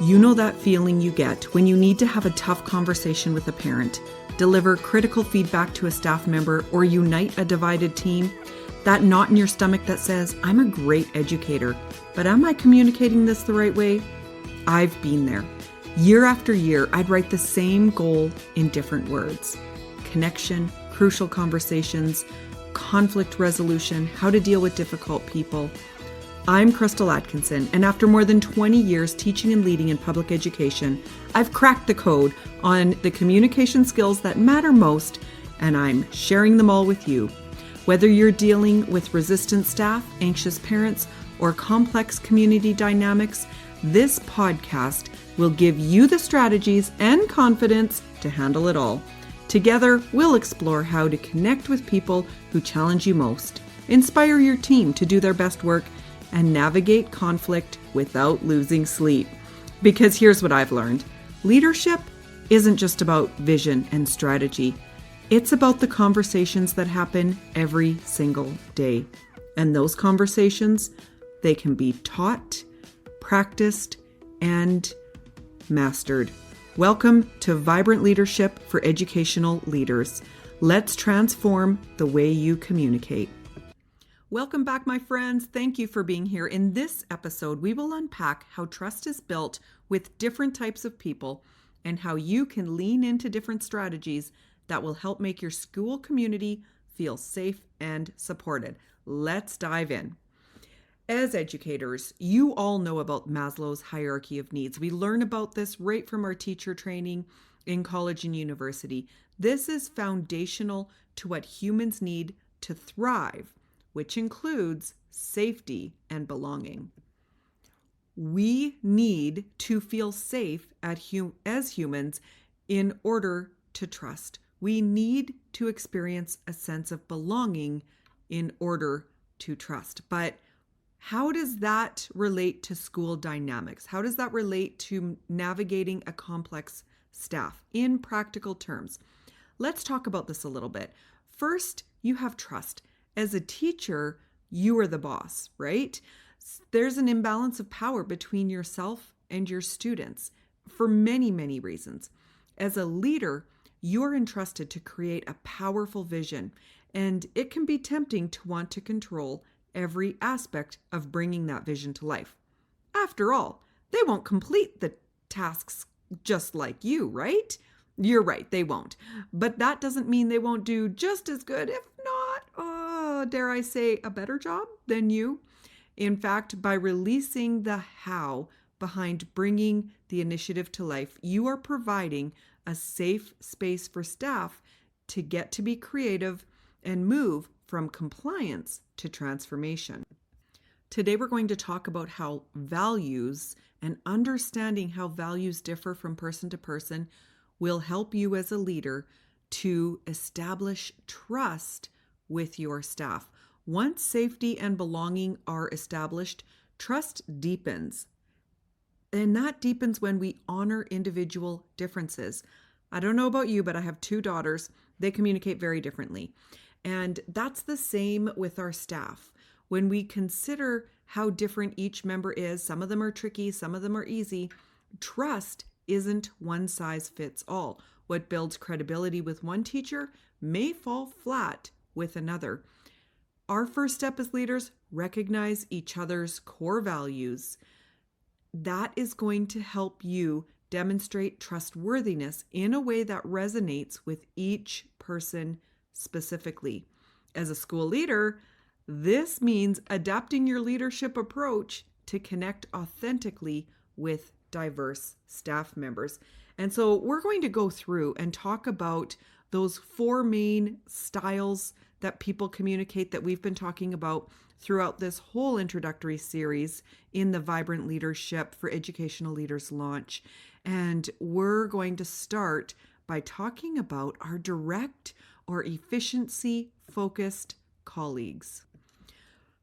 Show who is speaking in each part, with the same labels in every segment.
Speaker 1: You know that feeling you get when you need to have a tough conversation with a parent, deliver critical feedback to a staff member, or unite a divided team? That knot in your stomach that says, I'm a great educator, but am I communicating this the right way? I've been there. Year after year, I'd write the same goal in different words. Connection, crucial conversations, conflict resolution, how to deal with difficult people. I'm Crystal Atkinson, and after more than 20 years teaching and leading in public education, I've cracked the code on the communication skills that matter most, and I'm sharing them all with you. Whether you're dealing with resistant staff, anxious parents, or complex community dynamics, this podcast will give you the strategies and confidence to handle it all. Together, we'll explore how to connect with people who challenge you most, inspire your team to do their best work, and navigate conflict without losing sleep. Because here's what I've learned. Leadership isn't just about vision and strategy. It's about the conversations that happen every single day. And those conversations, they can be taught, practiced, and mastered. Welcome to Vibrant Leadership for Educational Leaders. Let's transform the way you communicate. Welcome back, my friends. Thank you for being here. In this episode, we will unpack how trust is built with different types of people and how you can lean into different strategies that will help make your school community feel safe and supported. Let's dive in. As educators, you all know about Maslow's hierarchy of needs. We learn about this right from our teacher training in college and university. This is foundational to what humans need to thrive, which includes safety and belonging. We need to feel safe as humans in order to trust. We need to experience a sense of belonging in order to trust. But how does that relate to school dynamics? How does that relate to navigating a complex staff in practical terms? Let's talk about this a little bit. First, you have trust. As a teacher, you are the boss, right? There's an imbalance of power between yourself and your students for many, many reasons. As a leader, you're entrusted to create a powerful vision, and it can be tempting to want to control every aspect of bringing that vision to life. After all, they won't complete the tasks just like you, right? You're right, they won't. But that doesn't mean they won't do just as good, if not, dare I say, a better job than you. In fact, by releasing the how behind bringing the initiative to life, you are providing a safe space for staff to get to be creative and move from compliance to transformation. Today, we're going to talk about how values and understanding how values differ from person to person will help you as a leader to establish trust with your staff. Once safety and belonging are established, trust deepens. And that deepens when we honor individual differences. I don't know about you, but I have two daughters. They communicate very differently. And that's the same with our staff. When we consider how different each member is, some of them are tricky, some of them are easy, trust isn't one size fits all. What builds credibility with one teacher may fall flat with another. Our first step as leaders, recognize each other's core values. That is going to help you demonstrate trustworthiness in a way that resonates with each person specifically. As a school leader, this means adapting your leadership approach to connect authentically with diverse staff members. And so we're going to go through and talk about those four main styles that people communicate that we've been talking about throughout this whole introductory series in the Vibrant Leadership for Educational Leaders launch. And we're going to start by talking about our direct or efficiency-focused colleagues.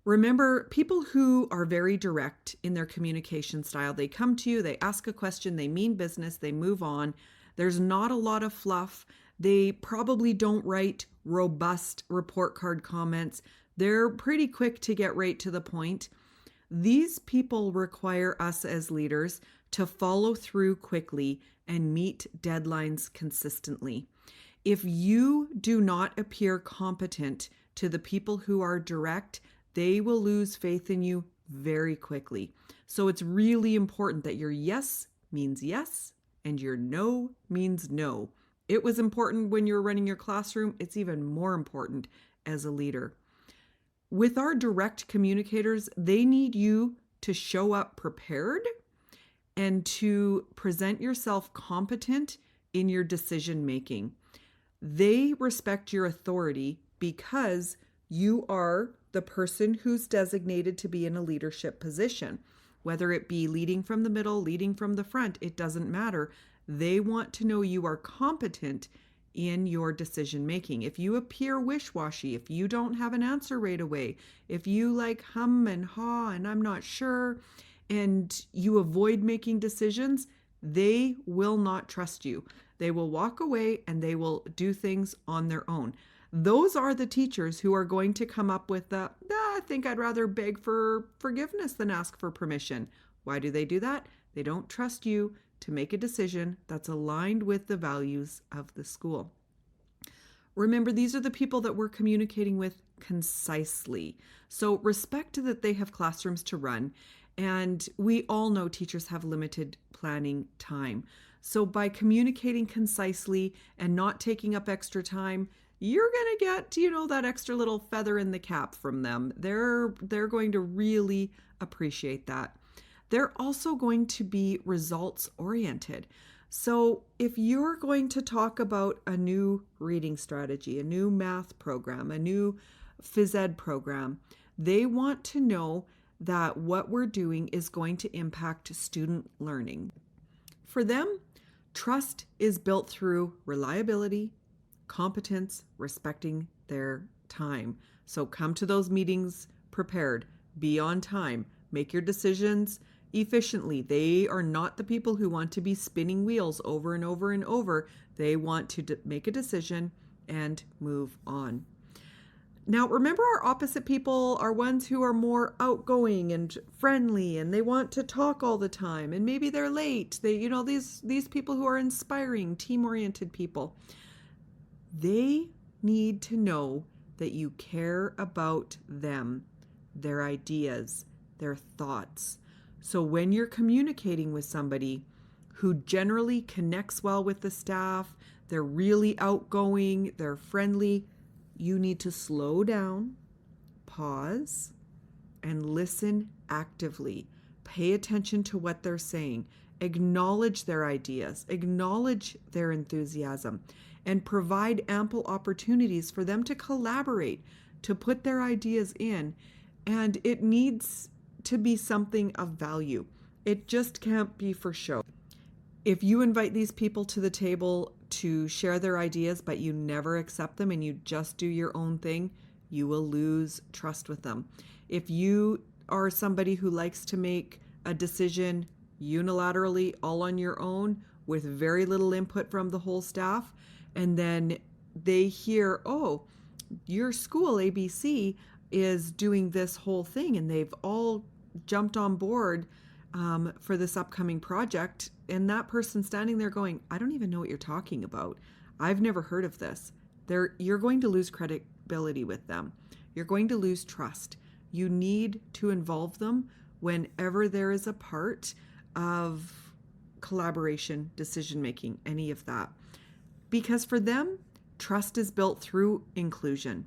Speaker 1: Remember, people who are very direct in their communication style, they come to you, they ask a question, they mean business, they move on. There's not a lot of fluff. They probably don't write robust report card comments. They're pretty quick to get right to the point. These people require us as leaders to follow through quickly and meet deadlines consistently. If you do not appear competent to the people who are direct, they will lose faith in you very quickly. So it's really important that your yes means yes and your no means no. It was important when you were running your classroom. It's even more important as a leader. With our direct communicators, they need you to show up prepared and to present yourself competent in your decision making. They respect your authority because you are the person who's designated to be in a leadership position. Whether it be leading from the middle, leading from the front, it doesn't matter. They want to know you are competent in your decision making. If you appear wish-washy, if you don't have an answer right away, if you like hum and haw and I'm not sure, and you avoid making decisions, they will not trust you. They will walk away and they will do things on their own. Those are the teachers who are going to come up with I think I'd rather beg for forgiveness than ask for permission. Why do they do that? They don't trust you to make a decision that's aligned with the values of the school. Remember, these are the people that we're communicating with concisely. So respect that they have classrooms to run, and we all know teachers have limited planning time. So by communicating concisely and not taking up extra time, you're going to get, that extra little feather in the cap from them. They're going to really appreciate that. They're also going to be results oriented. So if you're going to talk about a new reading strategy, a new math program, a new phys ed program, they want to know that what we're doing is going to impact student learning. For them, trust is built through reliability, competence, respecting their time. So come to those meetings prepared, be on time, make your decisions efficiently. They are not the people who want to be spinning wheels over and over and over. They want to make a decision and move on. Now, remember, our opposite people are ones who are more outgoing and friendly, and they want to talk all the time, and maybe they're late. These people who are inspiring, team-oriented people. They need to know that you care about them, their ideas, their thoughts. So when you're communicating with somebody who generally connects well with the staff, they're really outgoing, they're friendly, you need to slow down, pause, and listen actively. Pay attention to what they're saying. Acknowledge their ideas, acknowledge their enthusiasm, and provide ample opportunities for them to collaborate, to put their ideas in. And it needs to be something of value. It just can't be for show. If you invite these people to the table to share their ideas, but you never accept them and you just do your own thing, you will lose trust with them. If you are somebody who likes to make a decision unilaterally, all on your own, with very little input from the whole staff, and then they hear, oh, your school, ABC, is doing this whole thing, and they've all jumped on board for this upcoming project, and that person standing there going, I don't even know what you're talking about. I've never heard of this. You're going to lose credibility with them. You're going to lose trust. You need to involve them whenever there is a part of collaboration, decision-making, any of that. Because for them, trust is built through inclusion.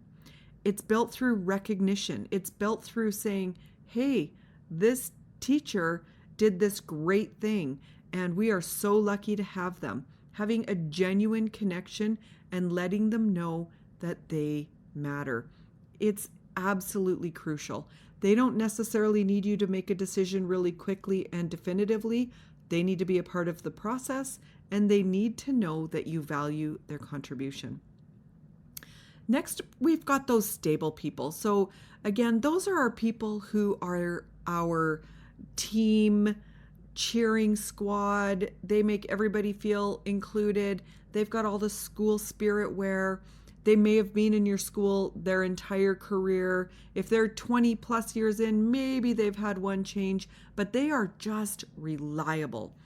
Speaker 1: It's built through recognition. It's built through saying, hey, this teacher did this great thing, and we are so lucky to have them. Having a genuine connection and letting them know that they matter. It's absolutely crucial. They don't necessarily need you to make a decision really quickly and definitively. They need to be a part of the process, and they need to know that you value their contribution. Next, we've got those stable people. So again, those are our people who are our team cheering squad. They make everybody feel included. They've got all the school spirit wear. They may have been in your school their entire career. If they're 20 plus years in, maybe they've had one change, but they are just reliable.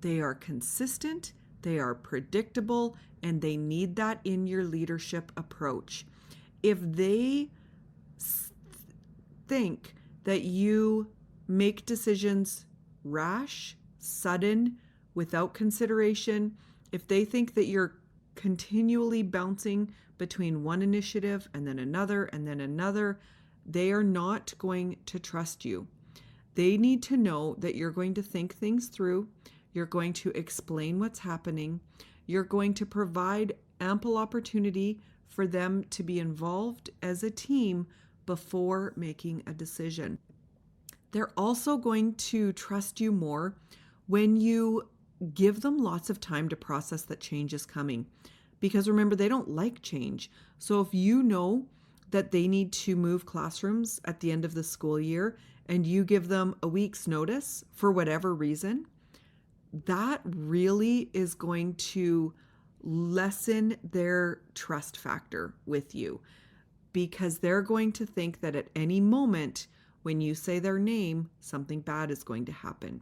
Speaker 1: They are consistent, they are predictable, and they need that in your leadership approach. If they think that you make decisions rash, sudden, without consideration, if they think that you're continually bouncing between one initiative and then another, they are not going to trust you. They need to know that you're going to think things through, you're going to explain what's happening, you're going to provide ample opportunity for them to be involved as a team before making a decision. They're also going to trust you more when you give them lots of time to process that change is coming. Because remember, they don't like change. So if you know that they need to move classrooms at the end of the school year and you give them a week's notice for whatever reason, that really is going to lessen their trust factor with you, because they're going to think that at any moment when you say their name, something bad is going to happen.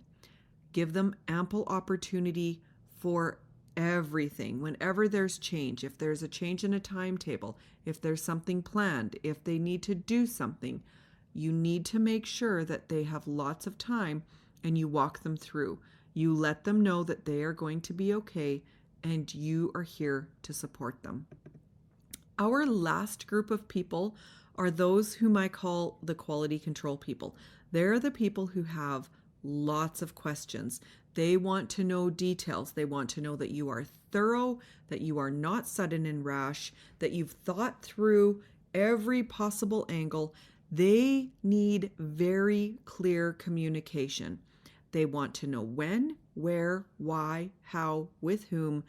Speaker 1: Give them ample opportunity for everything. Whenever there's change, if there's a change in a timetable, if there's something planned, if they need to do something, you need to make sure that they have lots of time and you walk them through. You let them know that they are going to be okay and you are here to support them. Our last group of people are those whom I call the quality control people. They're the people who have lots of questions. They want to know details. They want to know that you are thorough, that you are not sudden and rash, that you've thought through every possible angle. They need very clear communication. They want to know when, where, why, how, with whom.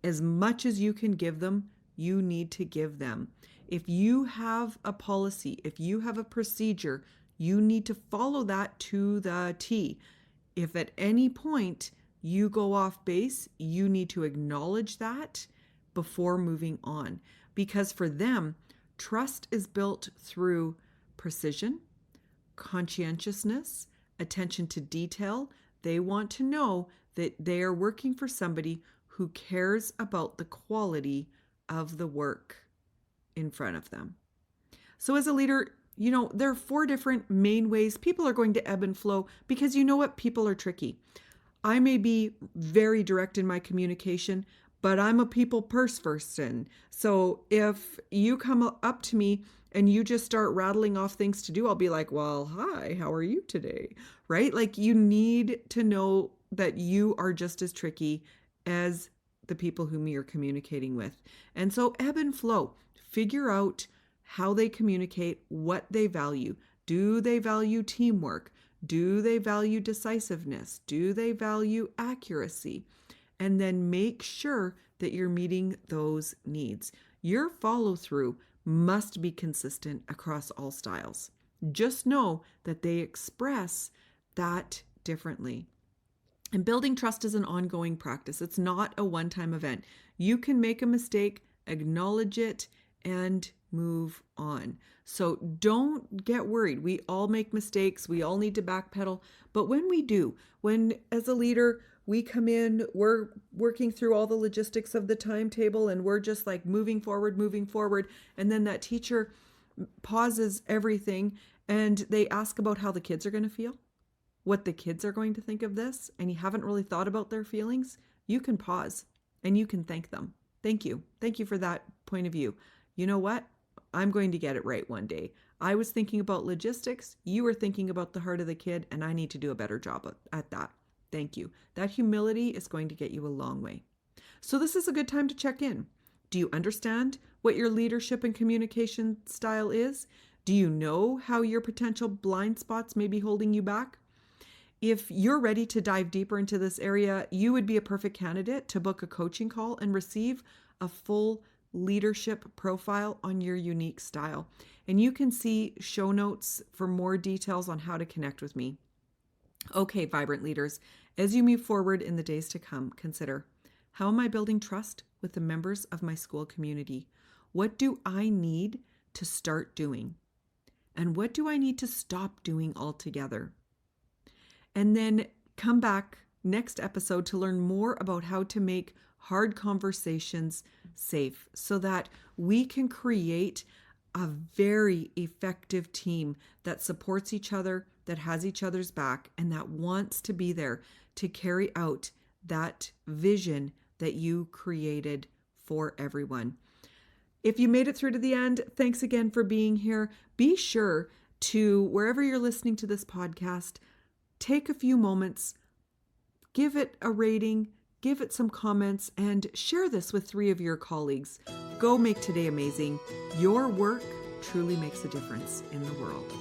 Speaker 1: As much as you can give them, you need to give them. If you have a policy, if you have a procedure, you need to follow that to the T. If at any point you go off base, you need to acknowledge that before moving on. Because for them, trust is built through precision, conscientiousness, attention to detail. They want to know that they are working for somebody who cares about the quality of the work in front of them. So as a leader, there are 4 different main ways people are going to ebb and flow, because you know what? People are tricky. I may be very direct in my communication, but I'm a people person. So if you come up to me and you just start rattling off things to do, I'll be like, well, hi, how are you today? Right? Like, you need to know that you are just as tricky as the people whom you're communicating with. And so ebb and flow. Figure out how they communicate, what they value. Do they value teamwork? Do they value decisiveness? Do they value accuracy? And then make sure that you're meeting those needs. Your follow through must be consistent across all styles. Just know that they express that differently. And building trust is an ongoing practice. It's not a one-time event. You can make a mistake, acknowledge it, and move on. So don't get worried. We all make mistakes. We all need to backpedal. But when we do, when as a leader, we come in, we're working through all the logistics of the timetable and we're just like moving forward. And then that teacher pauses everything and they ask about how the kids are going to feel, what the kids are going to think of this, and you haven't really thought about their feelings. You can pause and you can thank them. Thank you. Thank you for that point of view. You know what? I'm going to get it right one day. I was thinking about logistics. You were thinking about the heart of the kid, and I need to do a better job at that. Thank you. That humility is going to get you a long way. So this is a good time to check in. Do you understand what your leadership and communication style is? Do you know how your potential blind spots may be holding you back? If you're ready to dive deeper into this area, you would be a perfect candidate to book a coaching call and receive a full leadership profile on your unique style. And you can see show notes for more details on how to connect with me. Okay, vibrant leaders, as you move forward in the days to come, consider, how am I building trust with the members of my school community? What do I need to start doing? And what do I need to stop doing altogether? And then come back next episode to learn more about how to make hard conversations safe so that we can create a very effective team that supports each other, that has each other's back, and that wants to be there to carry out that vision that you created for everyone. If you made it through to the end, thanks again for being here. Be sure to, wherever you're listening to this podcast, take a few moments, give it a rating, give it some comments, and share this with 3 of your colleagues. Go make today amazing. Your work truly makes a difference in the world.